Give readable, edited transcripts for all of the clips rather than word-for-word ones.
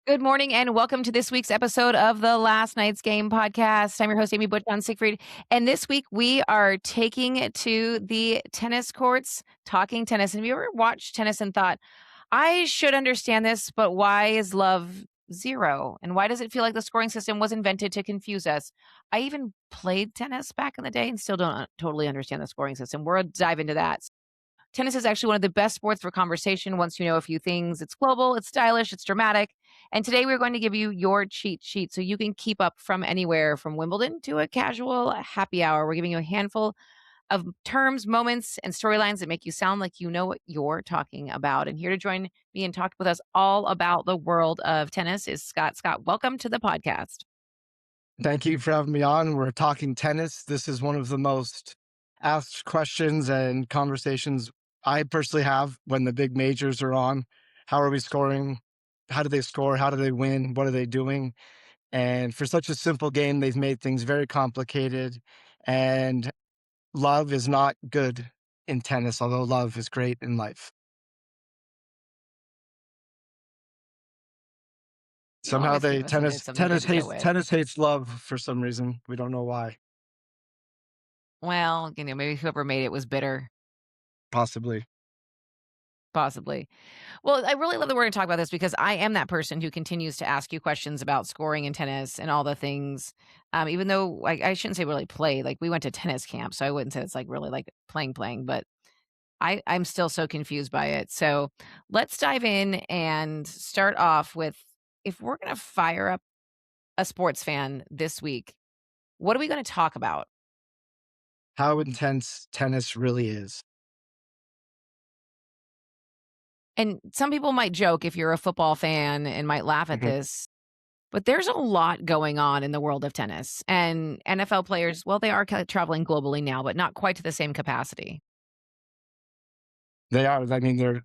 Good morning and welcome to this week's episode of the Last Night's Game podcast. I'm your host, Amy Butchon Siegfried. And this week we are taking it to the tennis courts, talking tennis. And have you ever watched tennis and thought, I should understand this, but why is love zero? And why does it feel like the scoring system was invented to confuse us? I even played tennis back in the day and still don't totally understand the scoring system. We'll dive into that. Tennis is actually one of the best sports for conversation once you know a few things. It's global, it's stylish, it's dramatic. And today we're going to give you your cheat sheet so you can keep up from anywhere from Wimbledon to a casual happy hour. We're giving you a handful of terms, moments, and storylines that make you sound like you know what you're talking about. And here to join me and talk with us all about the world of tennis is Scott. Scott, welcome to the podcast. Thank you for having me on. We're talking tennis. This is one of the most asked questions and conversations I personally have when the big majors are on. How are we scoring? How do they score? How do they win? What are they doing? And for such a simple game, they've made things very complicated. And love is not good in tennis, although love is great in life. You Somehow always give they us something good to go with. tennis hates love for some reason. We don't know why. Well, maybe whoever made it was bitter, Possibly. possibly. Well, I really love that we're going to talk about this because I am that person who continues to ask you questions about scoring in tennis and all the things. Even though I shouldn't say really play, like we went to tennis camp, so I wouldn't say it's like really like playing, but I'm still so confused by it. So let's dive in and start off with if we're going to fire up a sports fan this week, what are we going to talk about? How intense tennis really is. And some people might joke if you're a football fan and might laugh at Mhm. this. But there's a lot going on in the world of tennis, and NFL players, well, they are traveling globally now, but not quite to the same capacity. They are. I mean, they're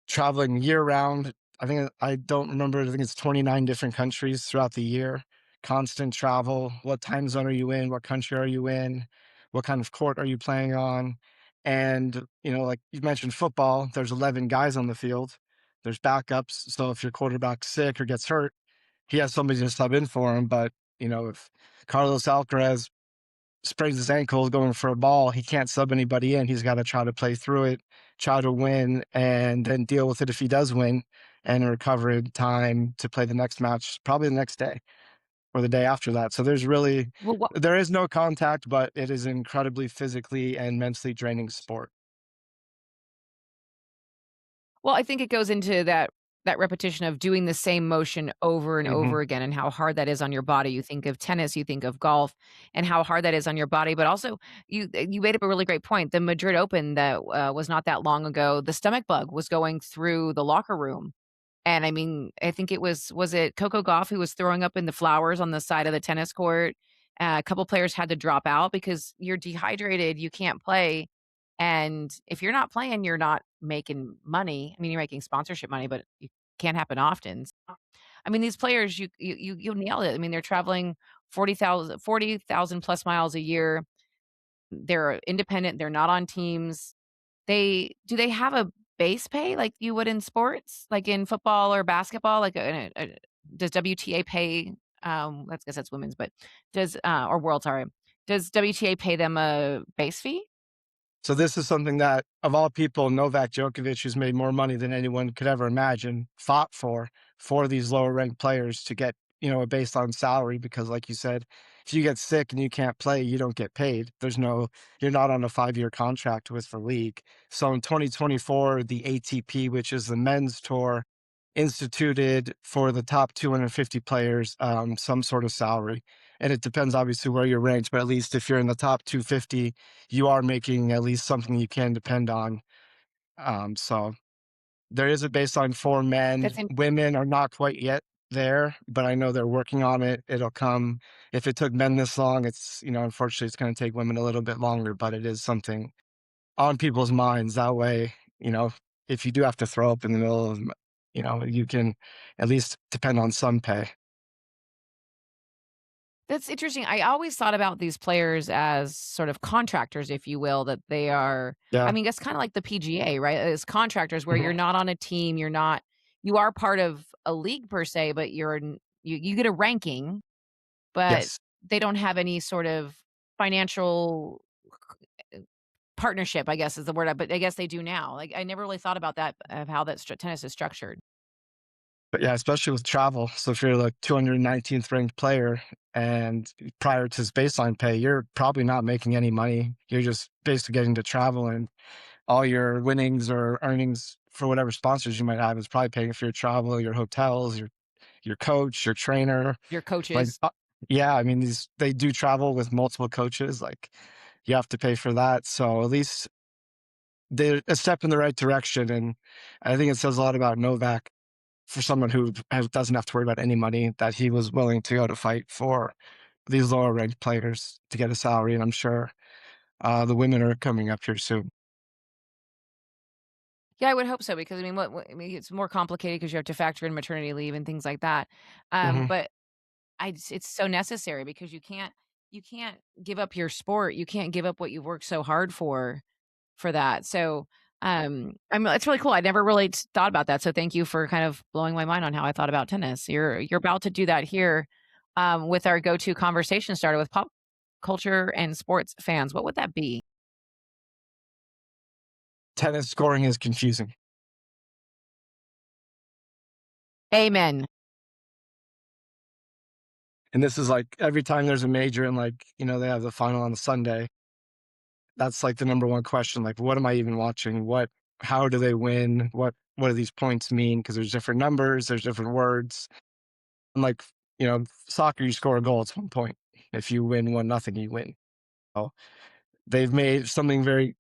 traveling year round. I don't remember. I think it's 29 different countries throughout the year. Constant travel. What time zone are you in? What country are you in? What kind of court are you playing on? And, like you mentioned football, there's 11 guys on the field. There's backups. So if your quarterback's sick or gets hurt, he has somebody to sub in for him. But, if Carlos Alcaraz sprains his ankle going for a ball, he can't sub anybody in. He's got to try to play through it, try to win, and then deal with it if he does win and recover in time to play the next match, probably the next day or the day after that. So Well, what there is no contact, but it is incredibly physically and mentally draining sport. well, I think it goes into that repetition of doing the same motion over and Hmm. over again and how hard that is on your body. You think of tennis, you think of golf, and how hard that is on your body, but also you made up a really great point. The Madrid Open that, was not that long ago, the stomach bug was going through the locker room. And I mean, I think it was it Coco Gauff who was throwing up in the flowers on the side of the tennis court? A couple players had to drop out because you're dehydrated, you can't play, and if you're not playing, you're not making money. I mean, you're making sponsorship money, but it can't happen often. I mean, these players, you nailed it. I mean, they're traveling 40,000 plus miles a year. They're independent, they're not on teams. Do they have a base pay like you would in sports? Like in football or basketball? Like, does WTA pay, that's guess that's women's, but does, or world, sorry. Does WTA pay them a base fee? So this is something that, of all people, Novak Djokovic, who's made more money than anyone could ever imagine, fought for these lower ranked players to get, a baseline salary because, like you said, if you get sick and you can't play, you don't get paid. You're not on a 5-year contract with the league. So in 2024, the ATP, which is the men's tour, instituted for the top 250 players some sort of salary. And it depends obviously where you're ranked, but at least if you're in the top 250, you are making at least something you can depend on. So there is a baseline for men. That's in Women are not quite yet there, but I know they're working on it. It'll come. If it took men this long, unfortunately, it's going to take women a little bit longer, but it is something on people's minds. That way, if you do have to throw up in the middle of, you can at least depend on some pay. that's interesting. I always thought about these players as sort of contractors, if you will, that they are, I Yeah. mean, that's kinda like the PGA, right? As contractors where Mhm. you're not on a team, you're not you are part of a league per se, but you get a ranking, but Yes. they don't have any sort of financial partnership, I guess is the word, but I guess they do now. Like, I never really thought about that, of how that tennis is structured. But yeah, especially with travel. So if you're like 219th ranked player and prior to his baseline pay, you're probably not making any money. You're just basically getting to travel, and all your winnings or earnings for whatever sponsors you might have is probably paying for your travel, your hotels, your coach, your trainer. Your Like, coaches. yeah, I mean, these they do travel with multiple coaches. Like, you have to pay for that. So at least they're a step in the right direction. And I think it says a lot about Novak for someone who doesn't have to worry about any money, that he was willing to go to fight for these lower ranked players to get a salary. And I'm sure the women are coming up here soon. Yeah, I would hope so because I mean, what I mean, it's more complicated because you have to factor in maternity leave and things like that. Hmm. But it's so necessary because you can't give up your sport. You can't give up what you've worked so hard for that. So, it's really cool. I never really thought about that. So thank you for kind of blowing my mind on how I thought about tennis. You're about to do that here, with our go-to conversation starter with pop culture and sports fans. What would that be? Tennis scoring is confusing. Amen. And this is like every time there's a major and like, they have the final on the Sunday, that's like the number one question. Like, what am I even watching? How do they win? What do these points mean? Because there's different numbers, there's different words. And like, soccer, you score a goal, it's 1 point. If you win 1-0, you win. So they've made something very,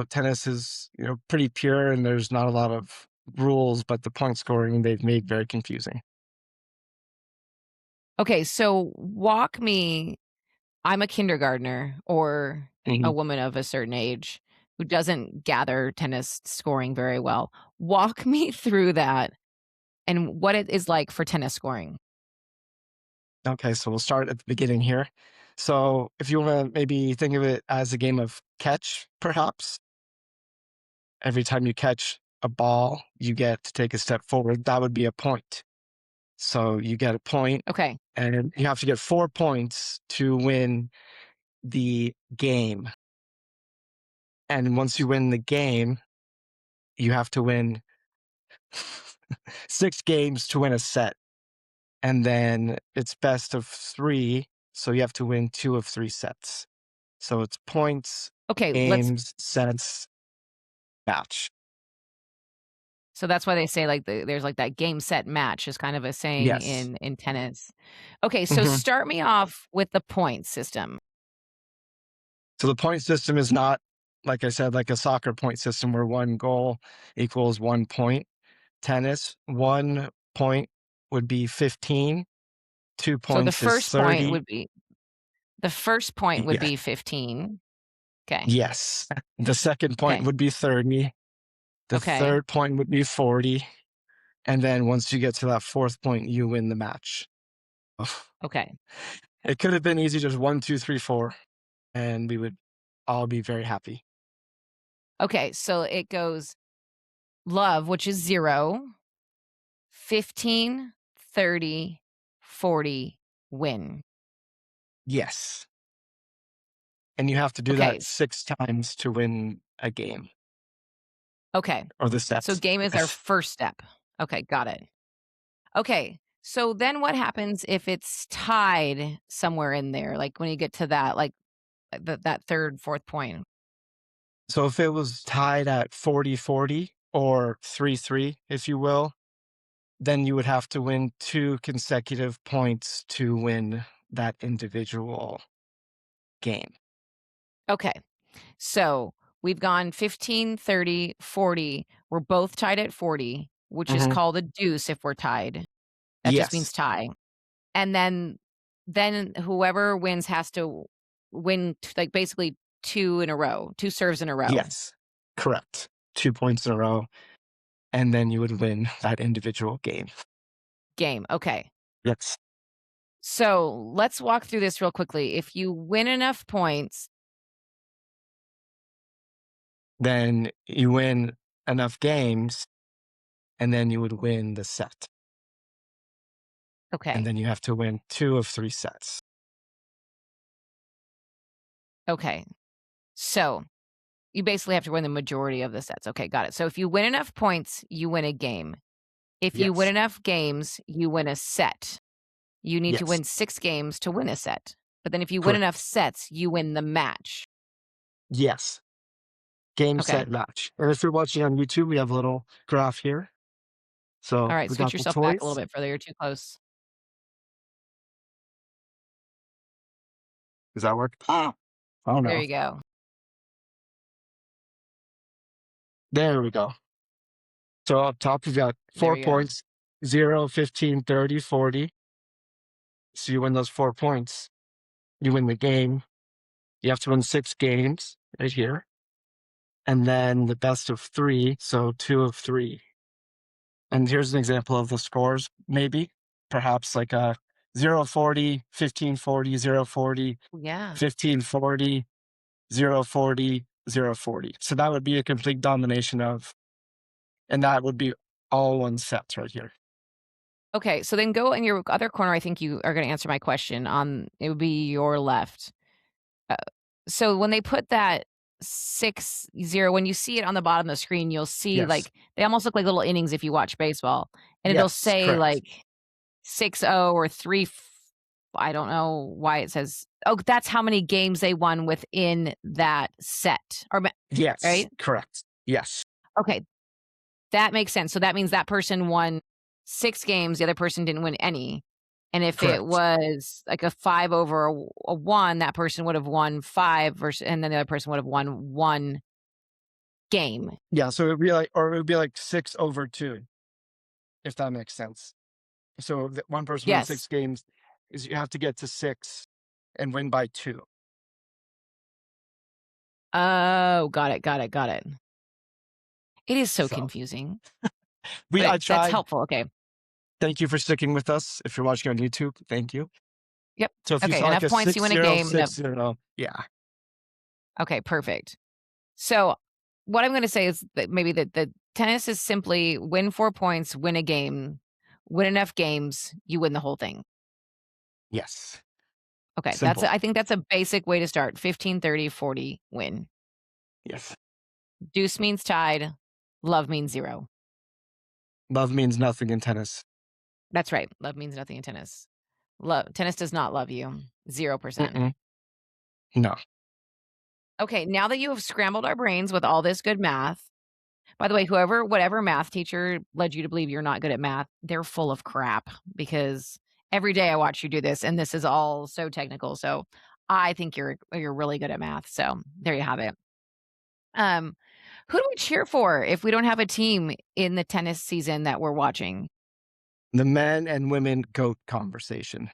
tennis is, pretty pure and there's not a lot of rules, but the point scoring they've made very confusing. Okay, so walk me. I'm a kindergartner or a Mhm. woman of a certain age who doesn't gather tennis scoring very well. Walk me through that and what it is like for tennis scoring. Okay, so we'll start at the beginning here. So if you want to maybe think of it as a game of catch, perhaps, every time you catch a ball, you get to take a step forward. That would be a point. So you get a point, Okay. and you have to get 4 points to win the game. And once you win the game, you have to win 6 games to win a set. And then it's best of three. So you have to win 2 of 3 sets. So it's points, Okay, let's games, sets, match. so that's why they say, like, there's, like, that game, set, match is kind of a saying Yes. in tennis. Okay, so Mhm. start me off with the point system. So the point system is not, like I said, like a soccer point system where 1 goal equals 1 point. Tennis, 1 point would be 15, two So points is 30. the first point would Yes. be 15. Okay. Yes. The second point Okay. would be 30. The Okay. third point would be 40. And then once you get to that fourth point, you win the match. Ugh. Okay. It could have been easy, just 1, 2, 3, 4, and we would all be very happy. Okay, so it goes love, which is 0, 15, 30, 40, win. Yes. And you have to do Okay, that 6 times to win a game okay. or the So sets. game is our first step. Okay, got it. Okay, so then what happens if it's tied somewhere in there? Like, when you get to that, like, that 3rd, 4th point? So if it was tied at 40-40 or 3-3, if you will, then you would have to win 2 consecutive points to win that individual game. Okay, so we've gone 15, 30, 40. We're both tied at 40, which is Mhm. called a deuce if we're tied. That just means Yes. tie. And then whoever wins has to win, like, basically 2 in a row, 2 serves in a row. Yes. Correct. 2 points in a row, and then you would win that individual game. Game, okay. Yes. So, let's walk through this real quickly. If you win enough points Then you win enough games, and then you would win the set. And Okay. then you have to win 2 of 3 sets. Okay. So you basically have to win the majority of the sets. Okay, got it. So if you win enough points, you win a game. If you win Yes. enough games, you win a set. You need to Yes. win 6 games to win a set. But then if you win enough Correct. sets, you win the match. Yes. Game, Okay. set, match. And if you're watching on YouTube, we have a little graph here. All So right, we switch got the yourself back a little toys. bit further. You're too close. Does that work? Ah. Oh, There no. you go. There we go. So up top, we've got There 4 we go. points, 0, 15, 30, 40. So you win those 4 points. You win the game. You have to win 6 games right here. And then the best of 3, so 2 of 3. And here's an example of the scores, maybe. Perhaps like a 0, 40, 15, 40, 0, 40, Yeah. 15, 40, 0, 40, 0, 40. So that would be a complete domination of, and that would be all one set right here. Okay, so then go in your other corner. I think you are going to answer my question on it would be your left. Uh, so when they put that 6-0, when you see it on the bottom of the screen, you'll see Yes. like they almost look like little innings if you watch baseball, and it'll Yes, say correct. like 6-0 or 3. I don't know why it says. Oh, that's how many games they won within that set, Yes, right? correct. Yes, Okay, that makes sense. So that means that person won 6 games, the other person didn't win any. And if it correct. was like a 5 over a 1, that person would have won 5 versus and then the other person would have won 1 game. Yeah, so it would be like, or it would be like 6 over 2, if that makes sense. So the one person wins Yes. 6 games is you have to get to 6 and win by 2. Oh, got it, got it, got it. It is so So confusing, we but I that's tried. helpful. Okay. Thank you for sticking with us. If you're watching on YouTube, thank you. Yep. So if you Okay, saw like enough a points, you six win a zero game, enough. 6-0, yeah. Okay, perfect. So, what I'm gonna say is that maybe the tennis is simply win 4 points, win a game, win enough games, you win the whole thing. Yes. Okay, Simple. I think that's a basic way to start. 15, 30, 40, win. Yes. Deuce means tied, love means 0. Love means nothing in tennis. That's right, love means nothing in tennis. Love tennis does not love you, 0%. Mm-mm. No. Okay, now that you have scrambled our brains with all this good math, by the way, whatever math teacher led you to believe you're not good at math, they're full of crap because every day I watch you do this and this is all so technical. So I think you're really good at math. So there you have it. Um, who do we cheer for if we don't have a team in the tennis season that we're watching? The men and women GOAT conversation.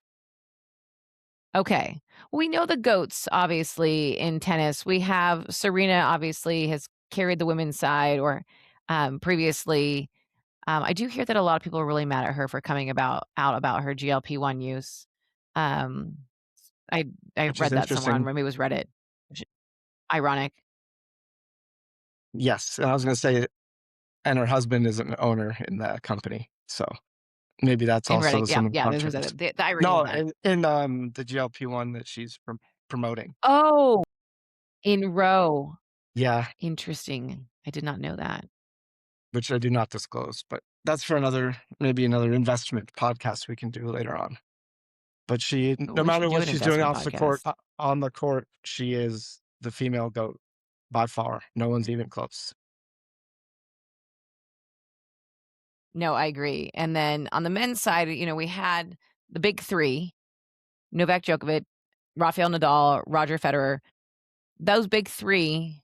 Okay. We know the GOATs, obviously, in tennis. We have Serena, obviously, has carried the women's side, or previously. I do hear that a lot of people are really mad at her for coming out about her GLP-1 use. Um, I I Which is read that somewhere on interesting. maybe it was Reddit. Which ironic. Yes, and I was gonna say, and her husband is an owner in that company, so maybe that's In also Reddit, yeah, some yeah, there's controversy. the irony of No, that. in the GLP-1 that she's promoting. Oh, in Row. Yeah, Interesting. I did not know that. which I do not disclose, but that's for another, maybe another investment podcast we can do later on. But she, no We should matter do what an she's doing investment off the court, podcast. on the court, she is the female GOAT by far. No one's even close. No, I agree. And then on the men's side, we had the big 3, Novak Djokovic, Rafael Nadal, Roger Federer. Those big 3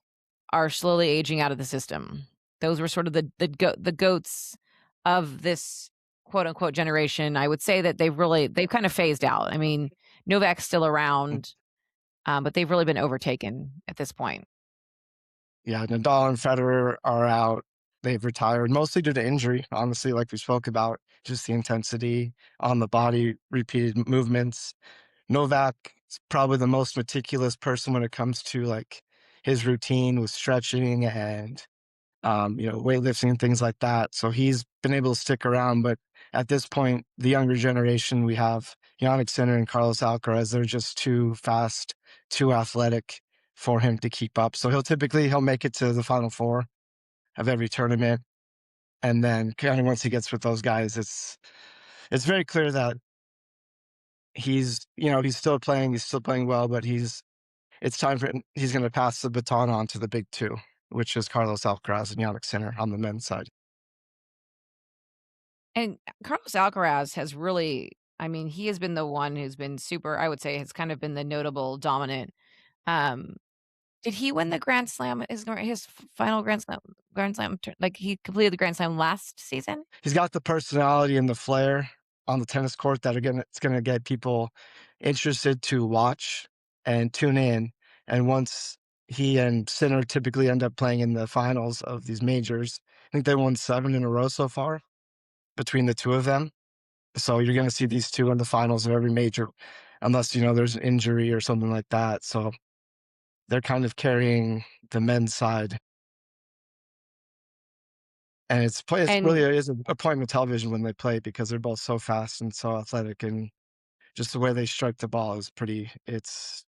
are slowly aging out of the system. Those were sort of the goats of this quote unquote generation. I would say that they've kind of phased out. I mean, Novak's still around, but they've really been overtaken at this point. Yeah, Nadal and Federer are out. They've retired mostly due to injury, honestly, like we spoke about, just the intensity on the body, repeated movements. Novak is probably the most meticulous person when it comes to like his routine with stretching and weightlifting and things like that. So he's been able to stick around. But at this point, the younger generation, we have Yannick Sinner and Carlos Alcaraz. They're just too fast, too athletic for him to keep up. So he'll make it to the final four of every tournament. And then kind of once he gets with those guys, it's very clear that he's still playing well, but it's time for he's going to pass the baton on to the big two, which is Carlos Alcaraz and Yannick Sinner on the men's side. And Carlos Alcaraz has really, I mean, he has been the one who's been super, I would say, has kind of been the notable dominant. Um, did he win the Grand Slam, his final Grand Slam like, he completed the Grand Slam last season? He's got the personality and the flair on the tennis court that it's gonna get people interested to watch and tune in. And once he and Sinner typically end up playing in the finals of these majors, I think they won 7 in a row so far between the two of them. So you're gonna see these two in the finals of every major, unless there's an injury or something like that. So they're kind of carrying the men's side, and it's really And it is an appointment television when they play because they're both so fast and so athletic, and just the way they strike the ball is pretty it's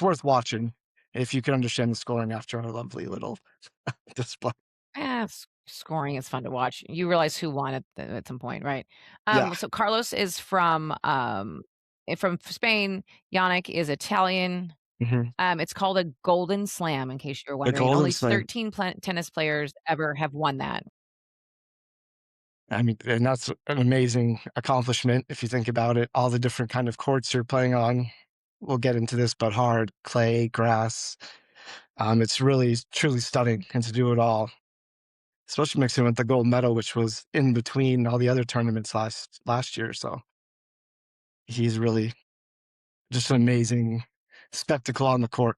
worth watching if you can understand the scoring after a lovely little display. scoring is fun to watch. You realize who won at some point, right? Yeah, So Carlos is from Spain, Yannick is Italian. mhm. It's called a Golden Slam, in case you're The wondering. Golden Only Slam, 13 tennis players ever have won that. I mean, and that's an amazing accomplishment if you think about it, all the different kind of courts you're playing on. We'll get into this, but hard, clay, grass, it's really truly stunning, and to do it all, especially mixing with the gold medal, which was in between all the other tournaments last year. So he's really just an amazing spectacle on the court.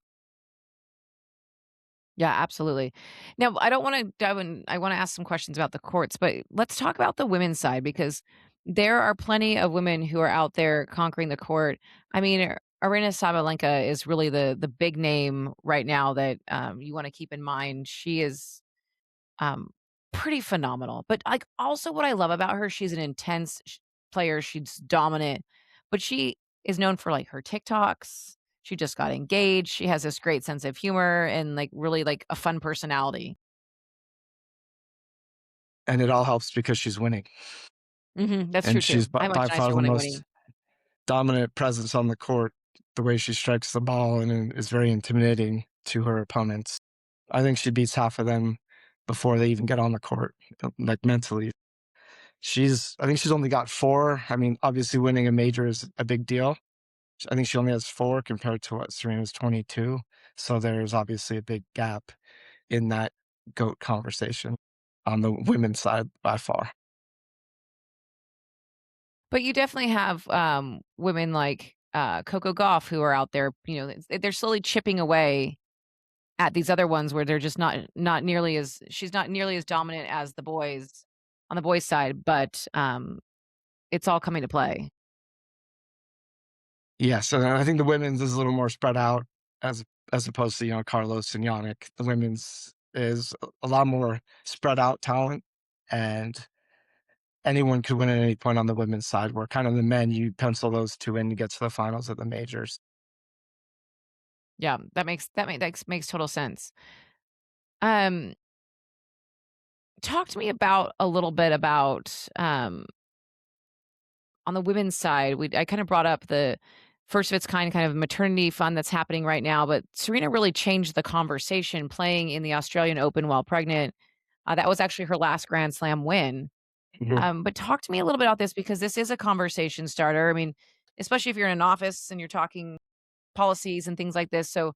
Yeah, absolutely. Now, I don't wanna dive in I wanna ask some questions about the courts, but let's talk about the women's side because there are plenty of women who are out there conquering the court. I mean, Aryna Sabalenka is really the big name right now that, you wanna keep in mind. She is Um, pretty phenomenal, but, like, also what I love about her, she's an intense player, she's dominant, but she is known for, like, her TikToks. She just got engaged, she has this great sense of humor and, like, really, like, a fun personality. And it all helps because she's winning. Mhm, that's true And too. she's by, I have much by far nicer the when I'm most winning. dominant presence on the court, the way she strikes the ball and is very intimidating to her opponents. I think she beats half of them before they even get on the court, like mentally. I think she's only got four. I mean, obviously winning a major is a big deal. I think she only has four compared to what Serena's 22. So there's obviously a big gap in that GOAT conversation on the women's side by far. But you definitely have, women like, Coco Gauff who are out there, they're slowly chipping away at these other ones where they're just not nearly as she's not nearly as dominant as the boys on the boys' side, but, it's all coming to play. Yes, and I think the women's is a little more spread out as as opposed to, Carlos and Yannick. The women's is a lot more spread out talent, and anyone could win at any point on the women's side, where kind of the men, you pencil those 2 in to get to the finals of the majors. Yeah, that makes total sense. Um, talk to me about a little bit about, on the women's side, I kinda brought up the first of its kind of maternity fund that's happening right now, but Serena really changed the conversation playing in the Australian Open while pregnant. That was actually her last Grand Slam win. Mhm. But talk to me a little bit about this because this is a conversation starter. I mean, especially if you're in an office and you're talking policies and things like this. So,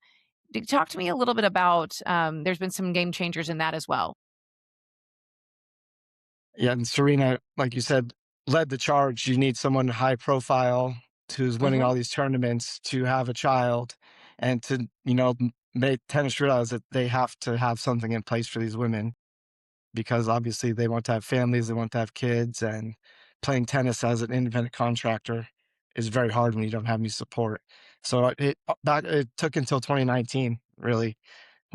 talk to me a little bit about. There's been some game changers in that as well. Yeah, and Serena, like you said, led the charge. You need someone high profile who's winning Hmm. all these tournaments to have a child and to, make tennis realize that they have to have something in place for these women because obviously they want to have families, they want to have kids, and playing tennis as an independent contractor is very hard when you don't have any support. So it took until 2019 really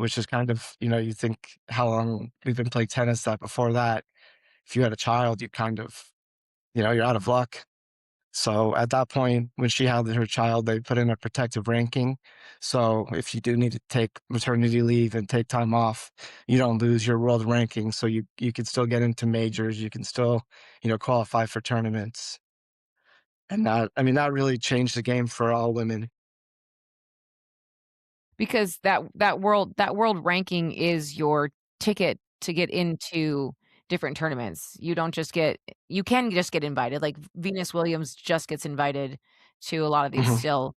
which is kind of, you think how long we've been playing tennis that before that, if you had a child, you kind of, you're out of luck. So at that point, when she had her child, they put in a protective ranking. So if you do need to take maternity leave and take time off, you don't lose your world ranking. So you can still get into majors. You can still, qualify for tournaments. And that really changed the game for all women. Because that world ranking is your ticket to get into different tournaments. You can just get invited, like, Venus Williams just gets invited to a lot of Mhm.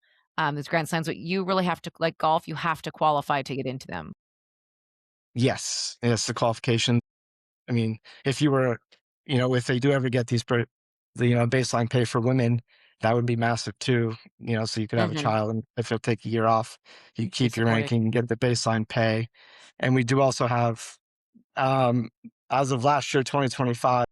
these Grand Slams, but you really have to like golf, you have to qualify to get into them. Yes, yes, the qualification. I mean, if you were, if they do ever get the baseline pay for women, that would be massive too. So you could have a Mhm. child, and if you'll take a year off, you Be keep your supported. ranking, get the baseline pay, and we do also have, um, as of last year, 2025,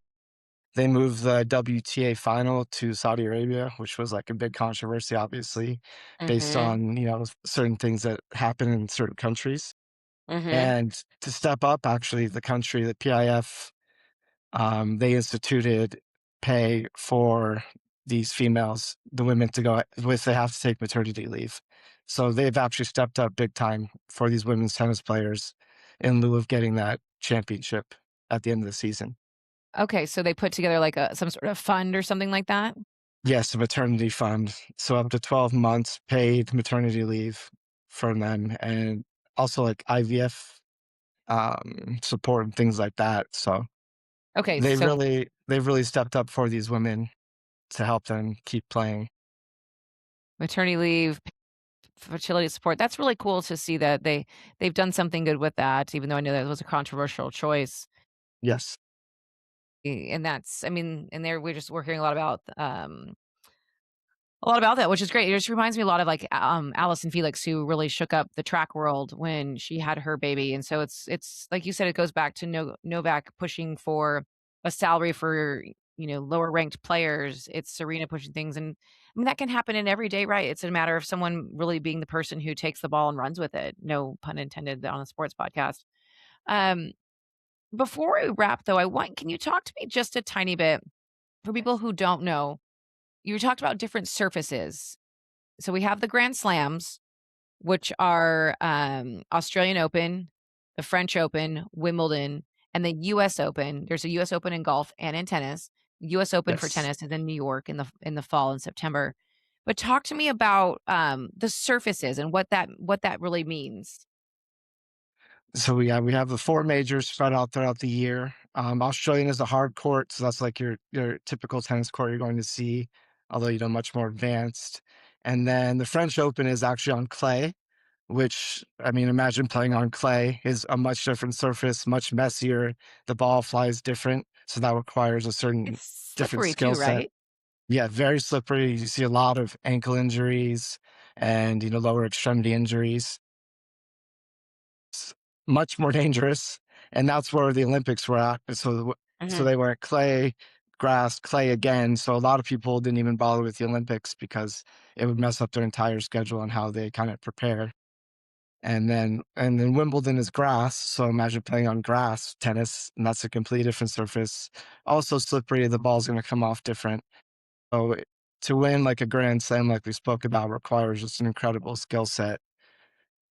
they moved the WTA final to Saudi Arabia, which was like a big controversy, obviously, based Mhm. on certain things that happen in certain countries. Mhm. And to step up, actually, the country, the PIF, they instituted pay for these females, the women to go with, they have to take maternity leave. So they've actually stepped up big time for these women's tennis players in lieu of getting that championship at the end of the season. Okay, so they put together, like, some sort of fund or something like that? Yes, a maternity fund. So up to 12 months paid maternity leave from them, and also like IVF support and things like that. So Okay, so they've really stepped up for these women to help them keep playing. maternity leave, fertility support, that's really cool to see that they've done something good with that, even though I know that was a controversial choice. Yes. And that's I mean, and there we're hearing a lot about that, which is great. It just reminds me a lot of, like, Allison Felix, who really shook up the track world when she had her baby, and so it's like you said, it goes back to Novak pushing for a salary for, lower ranked players. It's Serena pushing things, and, I mean, that can happen in every day, right? It's a matter of someone really being the person who takes the ball and runs with it. No pun intended on a sports podcast. Um, Before we wrap, though, I want can you talk to me just a tiny bit, for people who don't know, you talked about different surfaces. So we have the Grand Slams, which are, Australian Open, the French Open, Wimbledon, and the US Open. There's a US Open in golf and in tennis. US Open for Yes. tennis is in New York in the fall in September. But talk to me about, the surfaces and what that really means. So we have the 4 majors spread out throughout the year. Australian is a hard court, so that's like your typical tennis court you're going to see, although, much more advanced. And then the French Open is actually on clay, which, I mean, imagine playing on clay is a much different surface, much messier. The ball flies different, so that requires a certain It's different slippery skill too, set. right? Yeah, very slippery. You see a lot of ankle injuries and, lower extremity injuries. Much more dangerous, and that's where the Olympics were at. So Mhm. they were at clay, grass, clay again. So a lot of people didn't even bother with the Olympics because it would mess up their entire schedule and how they kind of prepare. And then Wimbledon is grass. So imagine playing on grass tennis, and that's a completely different surface. Also slippery. The ball's going to come off different. So to win like a Grand Slam, like we spoke about, requires just an incredible skill set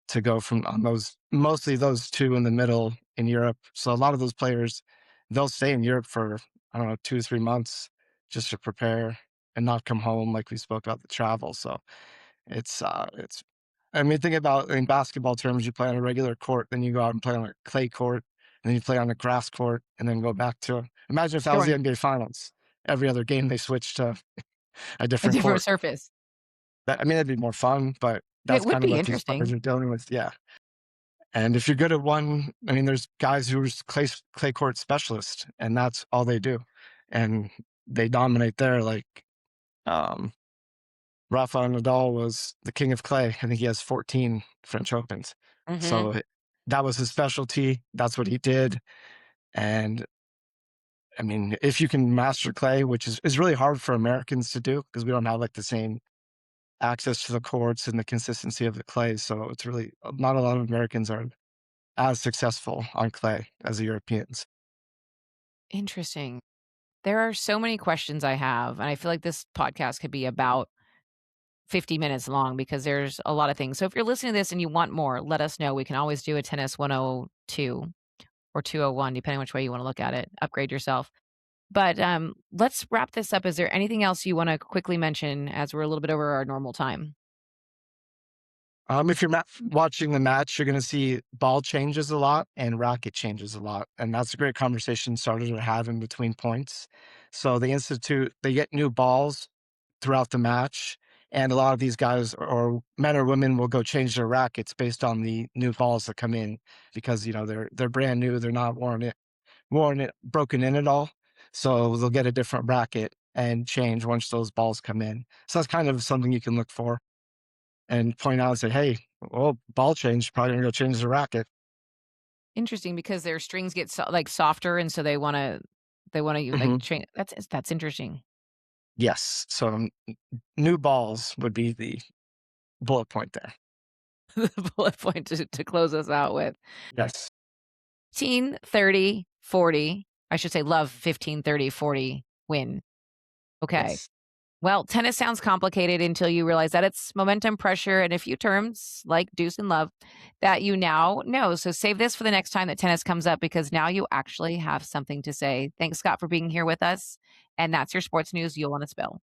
to go from on those, mostly those 2 in the middle in Europe. So a lot of those players, they'll stay in Europe for, I don't know, 2 to 3 months just to prepare and not come home like we spoke about the travel. So it's I mean, think about in basketball terms, you play on a regular court, then you go out and play on a clay court, and then you play on a grass court, and then go back to, imagine if that was the Sure. NBA finals. Every other game they switched to a A different different court. surface. I mean, that'd be more fun, but It that's would kind of be what these players interesting. are dealing with. Yeah. And if you're good at one, I mean, there's guys who are clay court specialists, and that's all they do, and they dominate there. Like, um, Rafael Nadal was the king of clay. I think he has 14 French Opens. Mhm. So that was his specialty. That's what he did. And I mean, if you can master clay, which is really hard for Americans to do because we don't have like the same access to the courts and the consistency of the clay. So it's really not a lot of Americans are as successful on clay as the Europeans. Interesting. There are so many questions I have, and I feel like this podcast could be about 50 minutes long because there's a lot of things. So if you're listening to this and you want more, let us know. We can always do a tennis 102 or 201, depending which way you want to look at it. Upgrade yourself. But let's wrap this up. Is there anything else you want to quickly mention as we're a little bit over our normal time? If you're watching the match, you're going to see ball changes a lot and racket changes a lot, and that's a great conversation starter to have in between points. So they get new balls throughout the match, and a lot of these guys or men or women will go change their rackets based on the new balls that come in because they're brand new, they're not worn it broken in at all, so they'll get a different racket and change once those balls come in. So that's kind of something you can look for and point out and say, "Hey, well, ball change, probably gonna go change the racket." Interesting because their strings get like softer, and so they want to like Mhm. train. That's interesting. Yes. So, new balls would be the bullet point there. The bullet point to close us out with. Yes. 15, 30, 40. I should say love 15, 30, 40 win. Okay. Yes. Well, tennis sounds complicated until you realize that it's momentum, pressure, and a few terms like deuce and love that you now know. So save this for the next time that tennis comes up because now you actually have something to say. Thanks, Scott, for being here with us. And that's your sports news you'll want to spill.